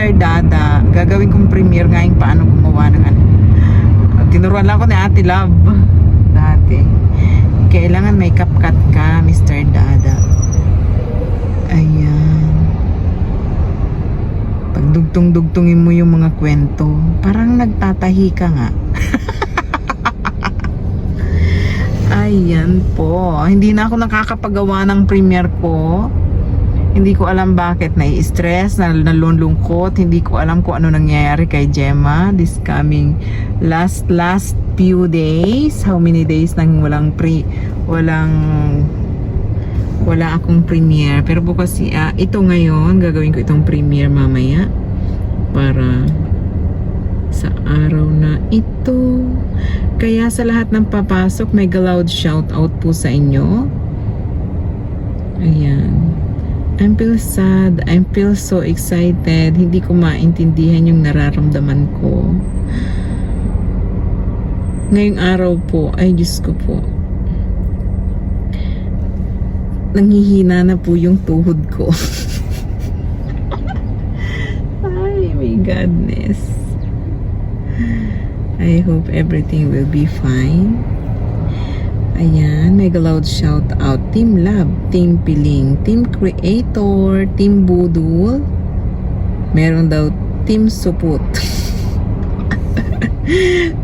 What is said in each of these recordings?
Mr. Dada. Gagawin kong premiere ngayon paano gumawa ng ano. Tinuruan lang ko ni Ate Love dati. Kailangan may CapCut ka, Mr. Dada. Ayan. Pagdugtong-dugtungin mo yung mga kwento, parang nagtatahi ka nga. Ayan po. Hindi na ako nakakapagawa ng premiere ko. Hindi ko alam bakit nai-stress, nalulungkot. Hindi ko alam kung ano nangyayari kay Gemma this coming last few days. How many days nang wala akong premiere. Pero bukas ito ngayon, gagawin ko itong premiere mamaya para sa araw na ito. Kaya sa lahat ng papasok, may loud shout out po sa inyo. Ayan. I feel sad. I feel so excited. Hindi ko maintindihan yung nararamdaman ko. Ngayong araw po, ay Diyos ko po. Nanghihina na po yung tuhod ko. Ay, my goodness. I hope everything will be fine. Ayan, mega loud shout out. Team Lab, Team Piling, Team Creator, Team Budul. Meron daw Team Suput.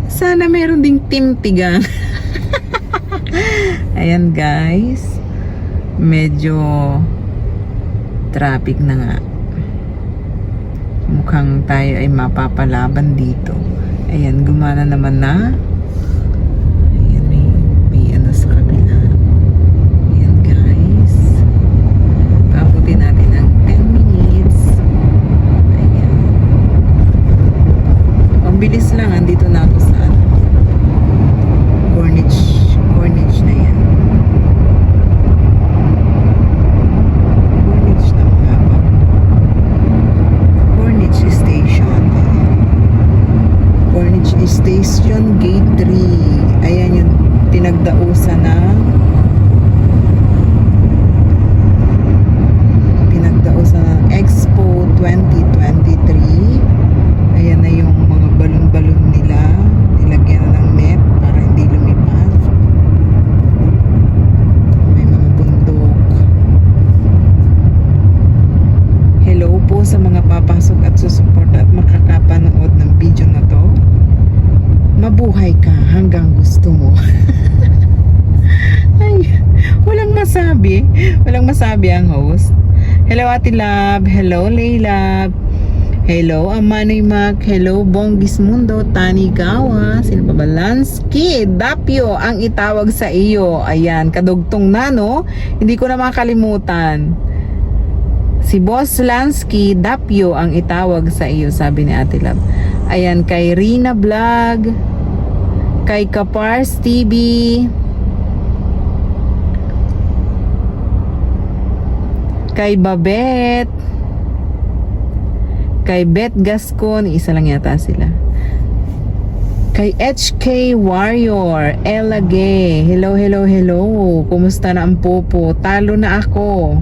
Sana meron ding Team Tigang. Ayan guys. Medyo traffic na nga. Mukhang tayo ay mapapalaban dito. Ayan, gumana naman na. Ayan, may ano sa kabila. Ayan guys. Paabutin natin ang 10 minutes. Ayan. Ang bilis lang, andito na ako sa Corniche na yan. Corniche na nga ba? Corniche Station. Corniche Station Gate 3. Ayan yung pinagdausan ng Expo 2023. Ayan na yung mga balon-balon nila. Nilagyan na ng net para hindi lumipad. May mga bundok. Hello po sa mga papasok at susuporta at makakapanood ng video na to. Mabuhay ka hanggang gusto mo. Ay, walang masabi. Walang masabi ang host. Hello Ate Lab. Hello Leila. Hello Amanoy Mac. Hello Bonggis Mundo. Tani Gawa. Sino pa ba? Lansky Dapio ang itawag sa iyo. Ayan, kadugtong na no. Hindi ko na makalimutan. Si Boss Lansky Dapio ang itawag sa iyo, sabi ni Ate Lab. Ayan, kay Rina Vlog, kay Kapars TV, kay Babet, kay Bet Gascon, isa lang yata sila. Kay HK Warrior, Ella Gay, hello, hello, hello. Kumusta na ang popo? Talo na ako.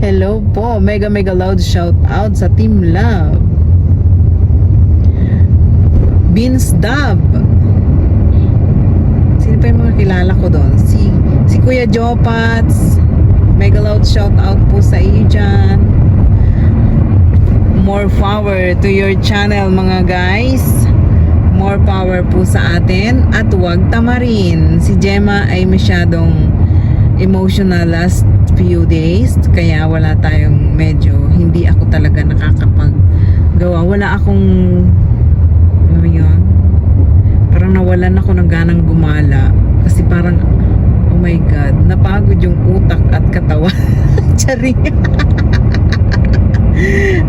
Hello po, mega loud shout out sa Team Love. Beans Dub. Sino pa yung mga kilala ko doon? Si Kuya Jopats. Mega loud shout out po sa iyo dyan. More power to your channel mga guys. More power po sa atin. At huwag tamarin. Si Gemma ay masyadong emotional last few days. Kaya wala tayong hindi ako talaga nakakapaggawa. Wala akong yun. Parang nawalan ako ng ganang gumala. Kasi parang oh my God, napagod yung utak at katawan. Charing.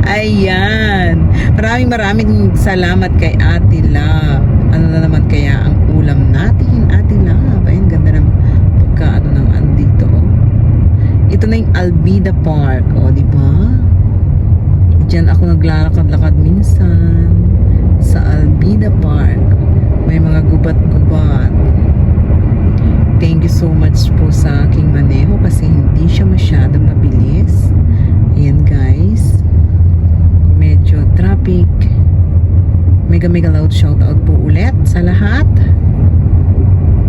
Ayan. Maraming salamat kay Ate Love. Ano na naman kaya ang ulam natin, Ate Love? Ayun, ganda ng pagkaano ng andito. Ito na yung Albida Park. O, diba? Diyan ako naglalakad-lakad minsan. Sa Albida Park. May mga gubat-gubat. Thank you so much po sa aking maneho kasi hindi siya masyadong mabilis. Ayan guys. mega mega loud shoutout po ulit sa lahat.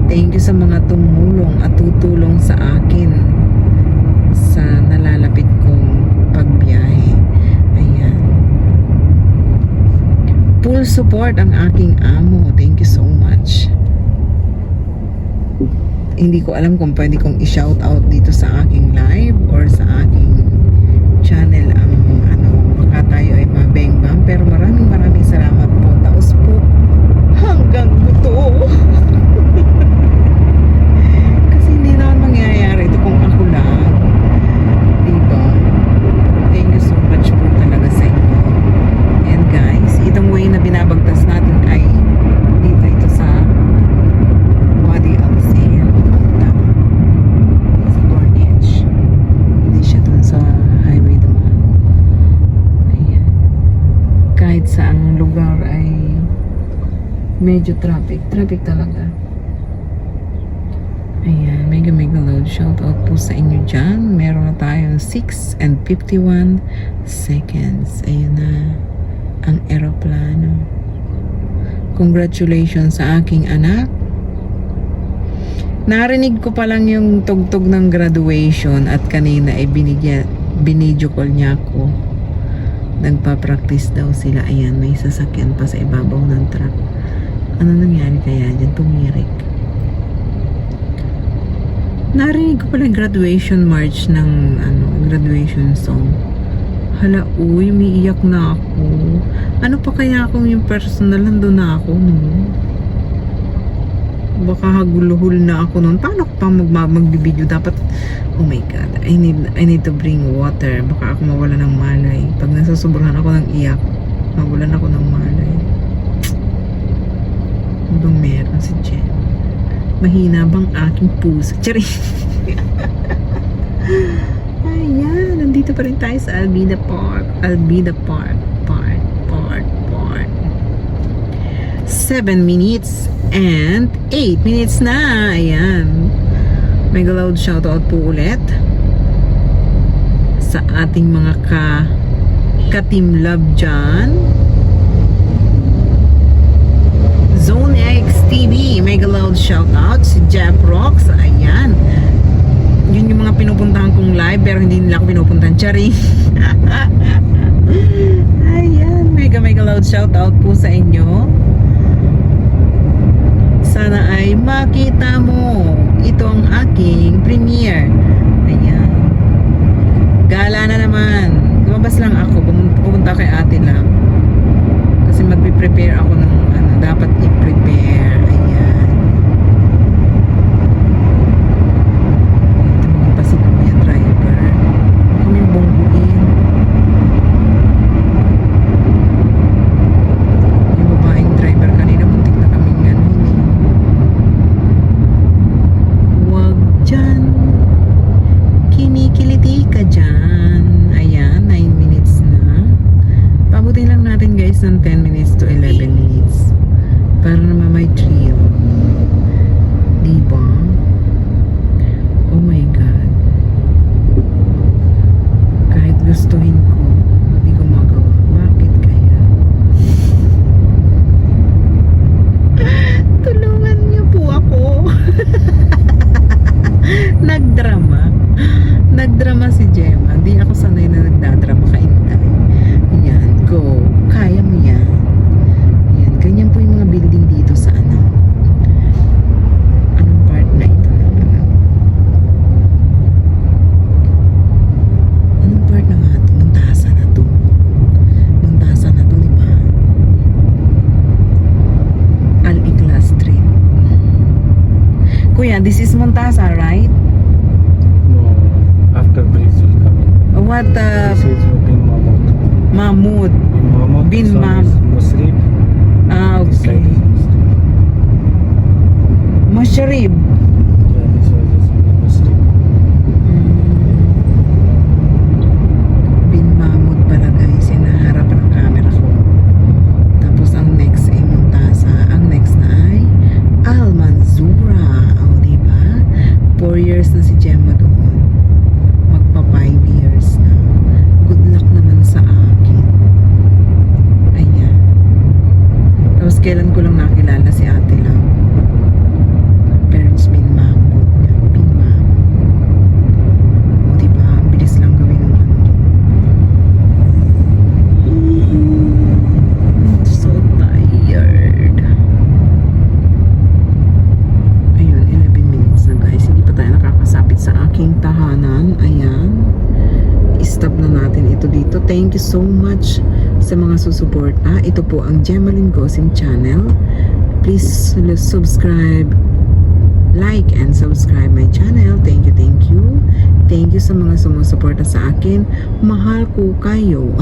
Thank you sa mga tumulong at tutulong sa akin sa nalalapit kong pagbiyahe. Ayan. Full support ang aking amo. Thank you so much. Hindi ko alam kung pwede kong i-shoutout dito sa aking live or sa aking channel ang baka tayo ay mabengbang, pero maraming salamat po. Taos po hanggang buto. Kasi hindi naman mangyayari ito kung ako lang, diba? Thank you so much po talaga sa inyo. And guys, itong way na binabagtas natin ay dito ito sa Wadi Alcin, sa Corniche. Hindi siya dun sa highway dumaan. Ayan. Kahit saang lugar ay medyo traffic talaga. Ayan, mega loud shoutout po sa inyo dyan. Meron na tayong 6 and 51 seconds. Ayan na ang eroplano. Congratulations sa aking anak. Narinig ko pa lang yung tugtog ng graduation at kanina ay binidyo call niya ako. Nagpa-practice daw sila. Ayan, may sasakyan pa sa ibabaw ng truck. Ano nangyari kaya dyan? Tumirik. Narinig ko pala yung graduation march ng graduation song. Hala, uy, umiiyak na ako. Ano pa kaya kung yung personal nandun na ako, no? Baka haguluhul na ako nun. Paano ko pa magbibideo? Dapat, oh my god, I need to bring water. Baka ako mawala ng malay. Pag nasasobrahan ako ng iyak, mawalan ako ng malay. Ano bang meron si Jen? Mahina bang aking puso? Charing! Ayan, nandito pa rin tayo sa Albida Park. 7 minutes and 8 minutes na. Ayan. Mega loud shoutout po ulit sa ating mga ka-team love dyan. Zone X TV, mega loud shoutout. Si Jeff Rocks, ayan. Yun yung mga pinupuntahan kong live pero hindi nila ako pinupuntahan. Charing. Ayan, mega loud shoutout po sa inyo. Sana ay makita mo itong aking premiere. Ayan. Gala na naman. Lumabas lang ako. Pupunta kay ate lang. Kasi magpe-prepare ako ng dapat i-prepare. Ayan. Ito mga pasino yung driver. Kami bongguin. Yung babaeng driver kanina muntik na kaming wag dyan. Kinikiliti ka dyan. Ayan, 9 minutes na. Pabutin lang natin guys ng 10 minutes to 11 minutes. Para naman may thrill. Diba? Oh my God. Kahit gustuhin ko, hindi ko magawa. Bakit kaya? Tulungan niyo po ako. Nagdrama si Gemma. Di ako sanay na nagdadrama kaintay. Ayan, go. Kaya mo yan. Ayan, ganyan po yung mga building dito sa anong part na ito ng anong part na nga ito? Muntasa na to, diba? Al-Ikhlas Street. Kuya, this is Montasa, right? No, after bridge will come in. What This is Bin Mahmud. Mahmud. Bin Bin Mahmud. This one Mahmud. is Musrib. This Okay. side is Musrib. Masharib. Yeah, this was just Musrib. Bin Mahmud pala guys, yung naharap ng camera ko. Tapos ang next ay Montasa. Ang next na ay Al Manzura. O diba? 4 years na si Gemma doon. Magpa 5 years na. Good luck naman sa akin. Ayan. sa aking tahanan. Ayan. Stop na natin ito dito. Thank you so much sa mga susuporta. Ito po ang Gemaline Gosim channel. Please subscribe, like, and subscribe my channel. Thank you, thank you. Thank you sa mga sumusuporta sa akin. Mahal ko kayo.